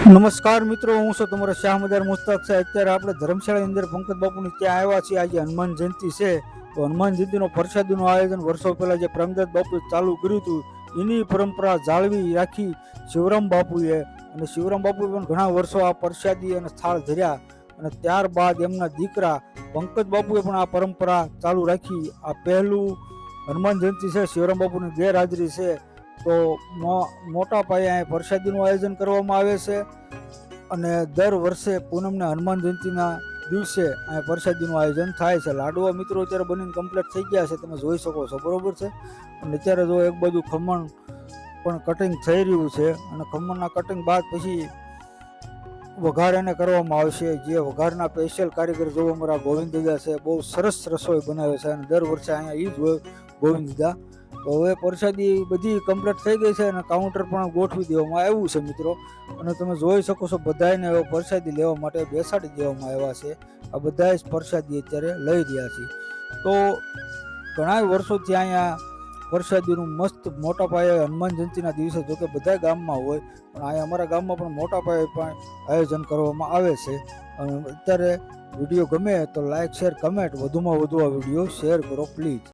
નમસ્કાર મિત્રો, હું છું તમારો શાહમદાર મુસ્તક છે. અત્યારે આપણે ધર્મશાળાની અંદર પંકજ બાપુની ત્યાં આવ્યા છીએ. આજે હનુમાન જયંતિ છે, તો હનુમાન જયંતિનો પ્રસાદીનું આયોજન વર્ષો પહેલા જે પ્રેમદાસ બાપુએ ચાલુ કર્યું હતું, એની પરંપરા જાળવી રાખી શિવરામ બાપુએ. અને શિવરામ બાપુએ પણ ઘણા વર્ષો આ પ્રસાદી અને સ્થાળ ધર્યા, અને ત્યારબાદ એમના દીકરા પંકજ બાપુએ પણ આ પરંપરા ચાલુ રાખી. આ પહેલું હનુમાન જયંતિ છે, શિવરામ બાપુની ગેરહાજરી છે, તો મોટા પાયે અહીં પ્રસાદીનું આયોજન કરવામાં આવે છે. અને દર વર્ષે પૂનમને હનુમાન જયંતિના દિવસે અહીં પ્રસાદીનું આયોજન થાય છે. લાડવા મિત્રો અત્યારે બનીને કમ્પ્લીટ થઈ ગયા છે, તમે જોઈ શકો છો, બરોબર છે. અને અત્યારે જો એક બાજુ ખમણ પણ કટિંગ થઈ રહ્યું છે, અને ખમણના કટિંગ બાદ પછી વઘાર એને કરવામાં આવશે. જે વઘારના સ્પેશિયલ કારીગર જો અમારા ગોવિંદ દાદા છે, બહુ સરસ રસોઈ બનાવે છે, અને દર વર્ષે અહીંયા એ જ હોય ગોવિંદ દાદા. તો હવે પ્રસાદી બધી કમ્પ્લીટ થઈ ગઈ છે, અને કાઉન્ટર પણ ગોઠવી દેવામાં આવ્યું છે મિત્રો. અને તમે જોઈ શકો છો, બધાને હવે પ્રસાદી લેવા માટે બેસાડી દેવામાં આવ્યા છે. આ બધા જ પ્રસાદી અત્યારે લઈ રહ્યા છે. તો ઘણા વર્ષોથી અહીંયા પ્રસાદીનું મસ્ત મોટા પાયે હનુમાન જયંતિના દિવસે, જોકે બધા ગામમાં હોય, પણ અહીંયા અમારા ગામમાં પણ મોટા પાયે પણ આયોજન કરવામાં આવે છે. અને અત્યારે વિડીયો ગમે તો લાઈક, શેર, કમેન્ટ, વધુમાં વધુ આ વિડીયો શેર કરો પ્લીઝ.